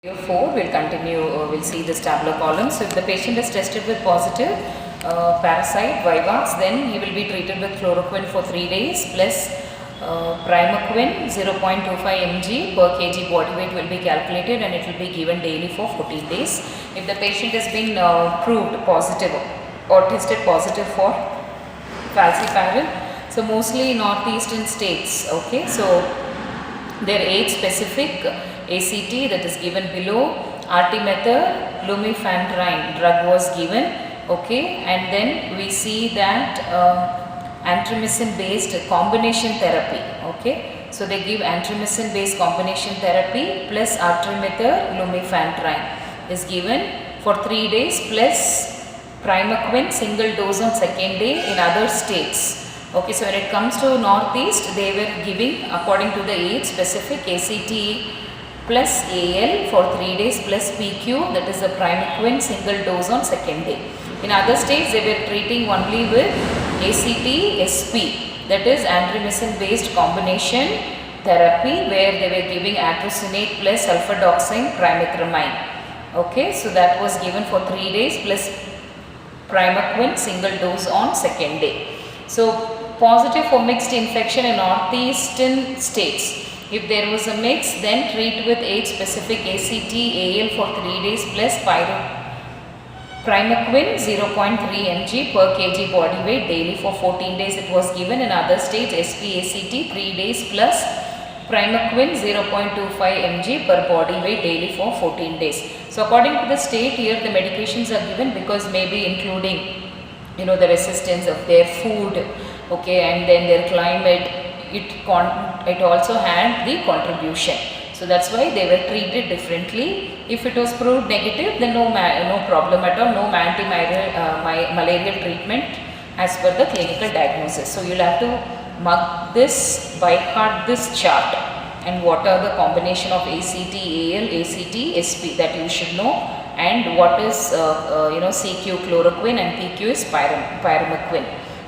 Video 4, we'll continue, we'll see this tabular column. So if the patient is tested with positive parasite Vivax, then he will be treated with chloroquine for 3 days plus primaquine 0.25 mg per kg body weight will be calculated and it will be given daily for 14 days. If the patient has been proved positive or tested positive for falciparum, so mostly northeastern states, okay, so their age specific ACT that is given below, artemether, lumefantrine drug was given, okay, and then we see that antromycin based combination therapy, okay, so they give antromycin based combination therapy plus artemether, lumefantrine is given for 3 days plus primaquine single dose on second day in other states. Okay, so when it comes to northeast, they were giving according to the age specific ACT plus AL for 3 days plus PQ, that is the primaquine single dose on second day. In other states, they were treating only with ACT SP, that is antromycin based combination therapy, where they were giving atrocinate plus sulfadoxine trimethramine. Okay, so that was given for 3 days plus primaquine single dose on second day. So positive for mixed infection in northeastern states. If there was a mix, then treat with age specific ACT AL for 3 days plus primaquine 0.3 mg per kg body weight daily for 14 days it was given. In other states, SP ACT 3 days plus primaquine 0.25 mg per body weight daily for 14 days. So according to the state, here the medications are given because maybe including the resistance of their food, okay, and then their climate, it also had the contribution. So that's why they were treated differently. If it was proved negative, then no problem at all, no antimalarial treatment as per the clinical diagnosis. So you'll have to mark this, by heart this chart, and what are the combination of ACT AL, ACT SP that you should know, and what is CQ chloroquine and PQ is pyrimaquine.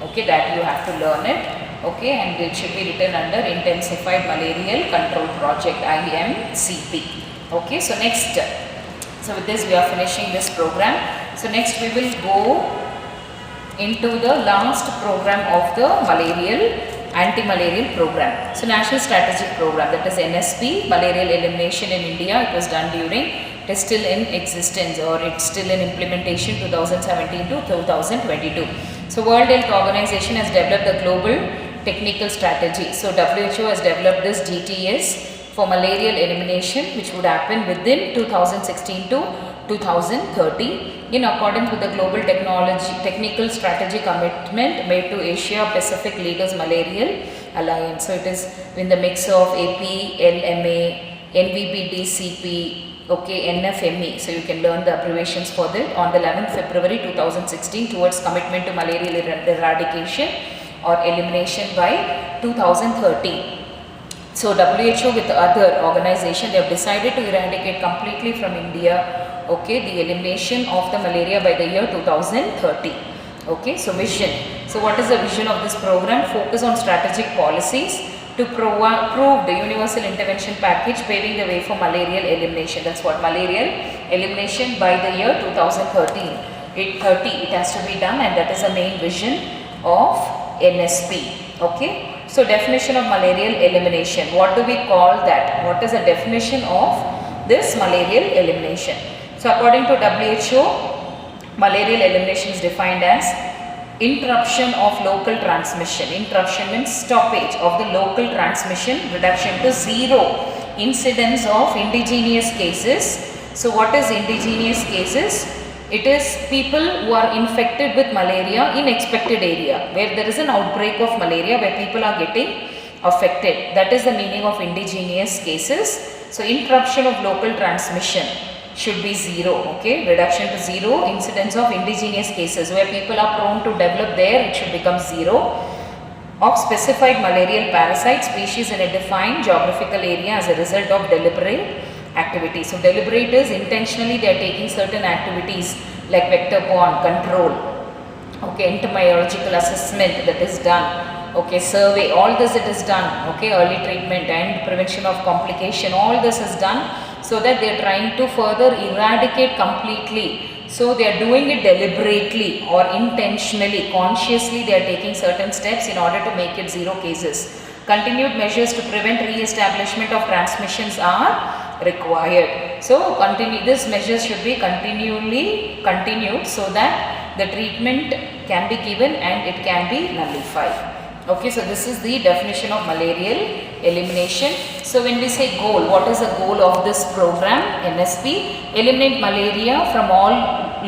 Okay, that you have to learn it. Okay, and it should be written under Intensified Malarial Control Project, IMCP. Okay, so next, so with this we are finishing this program. So next we will go into the last program of the anti-malarial program. So National Strategic Program, that is NSP, malarial elimination in India, it was done during, it is still in existence or it's still in implementation 2017 to 2022. So World Health Organization has developed the global technical strategy. So WHO has developed this GTS for malarial elimination, which would happen within 2016 to 2030 in accordance with the global technical strategy commitment made to Asia Pacific Leaders Malarial Alliance. So it is in the mix of AP, LMA, NVBDCP, okay, NFME. So you can learn the abbreviations for that. On the 11th February 2016 towards commitment to malarial eradication or elimination by 2030. So WHO with other organization, they have decided to eradicate completely from India, okay, the elimination of the malaria by the year 2030. Okay, so vision. So what is the vision of this program? Focus on strategic policies to prove the universal intervention package paving the way for malarial elimination. That's what malarial elimination by the year 2013. It has to be done, and that is the main vision of NSP. Okay. So definition of malarial elimination. What do we call that? What is the definition of this malarial elimination? So according to WHO, malarial elimination is defined as interruption of local transmission. Interruption means stoppage of the local transmission, reduction to zero incidence of indigenous cases. So what is indigenous cases? It is people who are infected with malaria in expected area, where there is an outbreak of malaria, where people are getting affected. That is the meaning of indigenous cases. So interruption of local transmission should be zero, okay, reduction to zero incidence of indigenous cases, where people are prone to develop there, it should become zero. Of specified malarial parasite species in a defined geographical area as a result of deliberate activity. So deliberate is intentionally they are taking certain activities like vector-borne control, okay, entomological assessment that is done, okay, survey, all this it is done, okay, early treatment and prevention of complication, all this is done so that they are trying to further eradicate completely. So they are doing it deliberately or intentionally, consciously they are taking certain steps in order to make it 0 cases. Continued measures to prevent re-establishment of transmissions are required. So these measures should be continued so that the treatment can be given and it can be nullified. Okay, so this is the definition of malarial elimination. So when we say goal, what is the goal of this program NSP? Eliminate malaria from all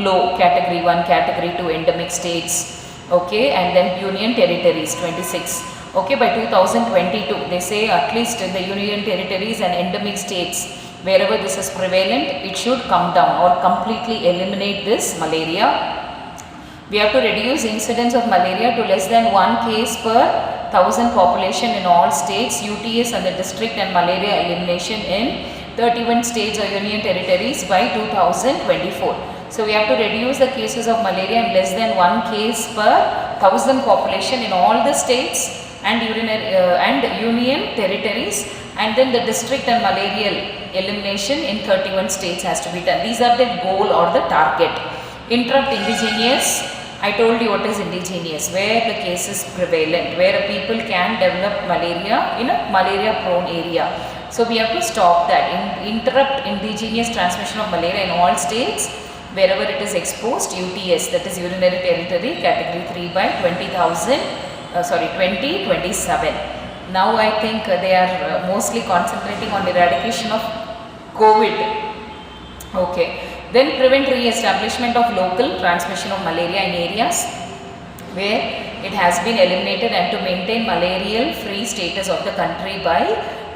low category 1, category 2 endemic states. Okay, and then union territories 26. Okay, by 2022 they say at least in the union territories and endemic states wherever this is prevalent, it should come down or completely eliminate this malaria. We have to reduce incidence of malaria to less than 1 case per 1000 population in all states, UTS and the district, and malaria elimination in 31 states or union territories by 2024. So we have to reduce the cases of malaria in less than 1 case per 1000 population in all the states and union territories, and then the district and malarial elimination in 31 states has to be done. These are the goal or the target. Interrupt indigenous. I told you what is indigenous, where the case is prevalent, where people can develop malaria in a malaria prone area. So we have to stop that. Interrupt indigenous transmission of malaria in all states wherever it is exposed. UTS, that is urinary territory, category 3 by 2027. Now I think they are mostly concentrating on eradication of COVID. Okay. Then prevent re-establishment of local transmission of malaria in areas where it has been eliminated, and to maintain malarial free status of the country by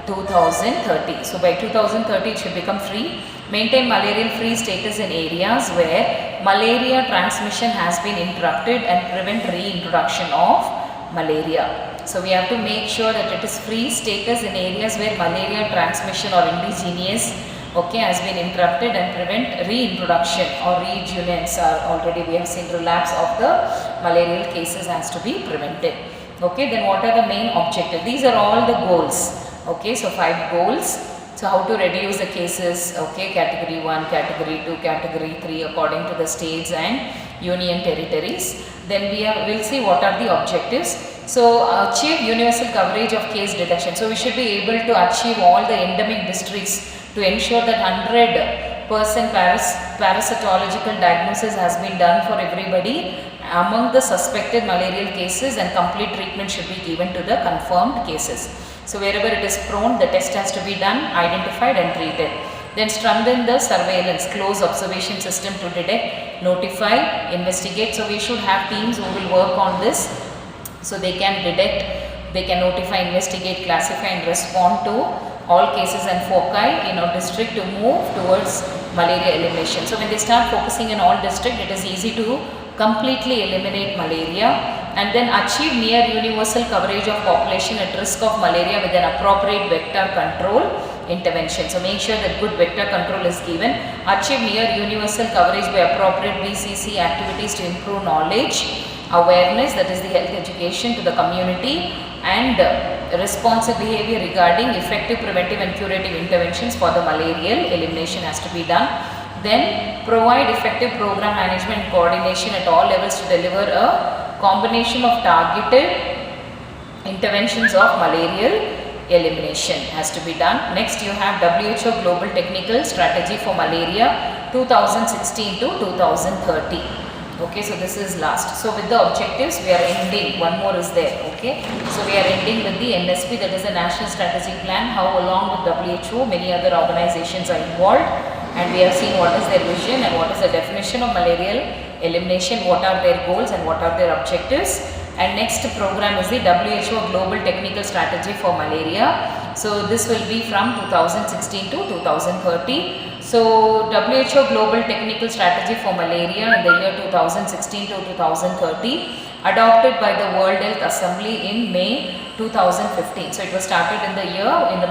2030. So by 2030 it should become free. Maintain malarial free status in areas where malaria transmission has been interrupted and prevent reintroduction of malaria. So we have to make sure that it is free status in areas where malaria transmission or indigenous has been interrupted and prevent reintroduction or rejuvenance, already we have seen relapse of the malarial cases has to be prevented. Okay, then what are the main objectives? These are all the goals. Okay, so 5 goals. So how to reduce the cases, category 1, category 2, category 3 according to the states and union territories. Then we'll see what are the objectives. So achieve universal coverage of case detection. So we should be able to achieve all the endemic districts to ensure that 100% parasitological diagnosis has been done for everybody among the suspected malarial cases, and complete treatment should be given to the confirmed cases. So wherever it is prone, the test has to be done, identified and treated. Then strengthen the surveillance, close observation system to detect, notify, investigate. So we should have teams who will work on this, so they can detect, they can notify, investigate, classify and respond to all cases and foci in our district to move towards malaria elimination. So when they start focusing in all district, it is easy to completely eliminate malaria, and then achieve near universal coverage of population at risk of malaria with an appropriate vector control intervention. So make sure that good vector control is given. Achieve near universal coverage by appropriate BCC activities to improve knowledge, awareness, that is the health education to the community, and responsive behavior regarding effective preventive and curative interventions for the malarial elimination has to be done. Then provide effective program management and coordination at all levels to deliver a combination of targeted interventions of malarial elimination has to be done. Next you have WHO Global Technical Strategy for Malaria 2016 to 2030. Okay, so this is last. So with the objectives we are ending, one more is there. Okay, so we are ending with the NSP, that is the National Strategic Plan, how along with WHO many other organizations are involved, and we have seen what is their vision and what is the definition of malarial elimination, what are their goals and what are their objectives. And next program is the WHO Global Technical Strategy for Malaria. So this will be from 2016 to 2030. So WHO Global Technical Strategy for Malaria in the year 2016 to 2030, adopted by the World Health Assembly in May 2015. So it was started in the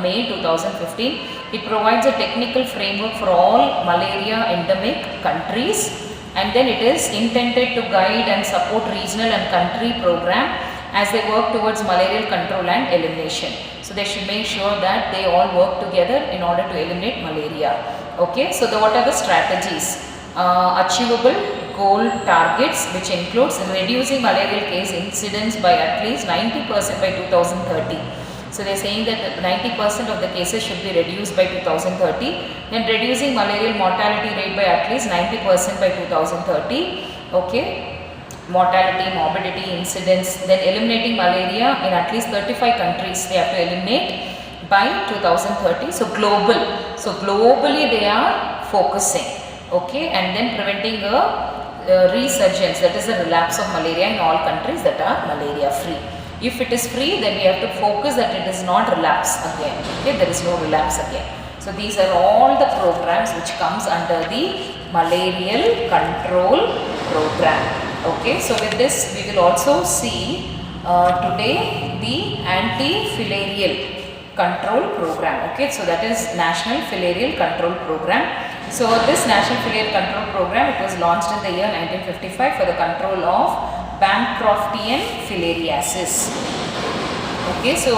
May 2015. It provides a technical framework for all malaria endemic countries, and then it is intended to guide and support regional and country program as they work towards malarial control and elimination. So they should make sure that they all work together in order to eliminate malaria. Okay, so what are the strategies? Achievable goal targets, which includes reducing malarial case incidence by at least 90% by 2030. So they are saying that 90% of the cases should be reduced by 2030, then reducing malarial mortality rate by at least 90% by 2030. Okay, mortality, morbidity, incidence, then eliminating malaria in at least 35 countries they have to eliminate by 2030. So globally they are focusing. Okay, and then preventing a resurgence, that is a relapse of malaria in all countries that are malaria free. If it is free, then we have to focus that it is not relapse again. Okay, there is no relapse again. So these are all the programs which comes under the malarial control program. Okay, so with this we will also see today the anti-filarial control program. Okay, so that is National Filarial Control Program. So this National Filarial Control Program, it was launched in the year 1955 for the control of Bancroftian filariasis. Okay, so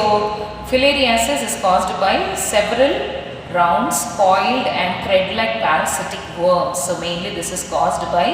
filariasis is caused by several round, coiled and thread-like parasitic worms. So mainly this is caused by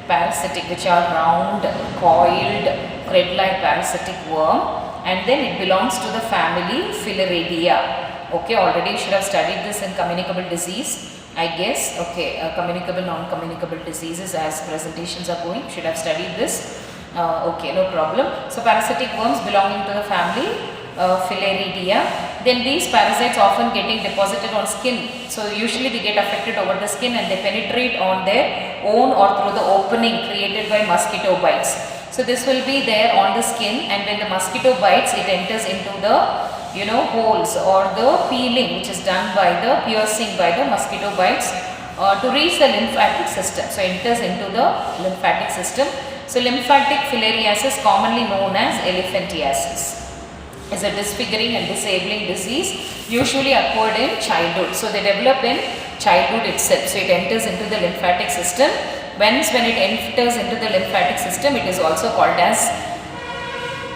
parasitic, which are round, coiled, thread-like parasitic worm, and then it belongs to the family Filariidae. Okay, already you should have studied this in communicable disease, I guess. Okay, communicable, non-communicable diseases as presentations are going, should have studied this. Okay, no problem. So parasitic worms belonging to the family Filariidae. Then these parasites often getting deposited on skin. So usually they get affected over the skin and they penetrate on their own or through the opening created by mosquito bites. So this will be there on the skin, and when the mosquito bites, it enters into the holes or the peeling which is done by the piercing by the mosquito bites to reach the lymphatic system. So enters into the lymphatic system. So lymphatic filariasis, commonly known as elephantiasis, is a disfiguring and disabling disease usually occurred in childhood. So they develop in childhood itself. So it enters into the lymphatic system. When it enters into the lymphatic system, it is also called as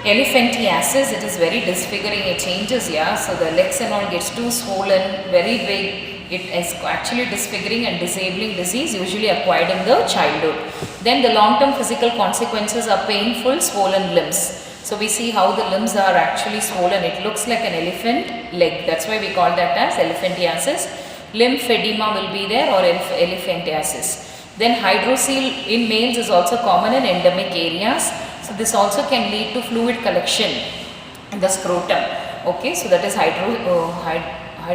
elephantiasis. It is very disfiguring. It changes, yeah. So the legs and all gets too swollen, very big. It is actually disfiguring and disabling disease usually acquired in the childhood. Then the long-term physical consequences are painful, swollen limbs. So we see how the limbs are actually swollen. It looks like an elephant leg. That's why we call that as elephantiasis. Lymphedema will be there, or elephantiasis. Then hydrocele in males is also common in endemic areas. So this also can lead to fluid collection in the scrotum. Okay, so that is hydrocele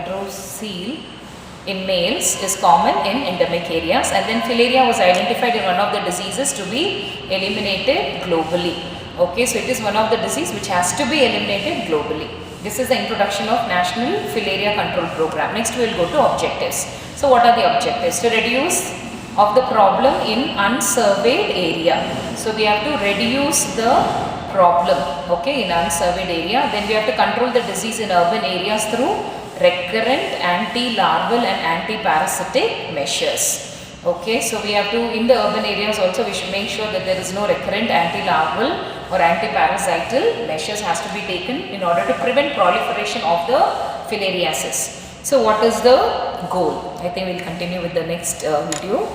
in males is common in endemic areas. And then filaria was identified in one of the diseases to be eliminated globally. Okay, so it is one of the disease which has to be eliminated globally. This is the introduction of National Filaria Control Program. Next we will go to objectives. So what are the objectives? To reduce of the problem in unsurveyed area. So we have to reduce the problem, okay, in unsurveyed area. Then we have to control the disease in urban areas through recurrent anti-larval and anti-parasitic measures. Okay, so we have to, in the urban areas also, we should make sure that there is no recurrent anti-larval or anti-parasital measures has to be taken in order to prevent proliferation of the filariasis. So what is the goal? I think we will continue with the next video.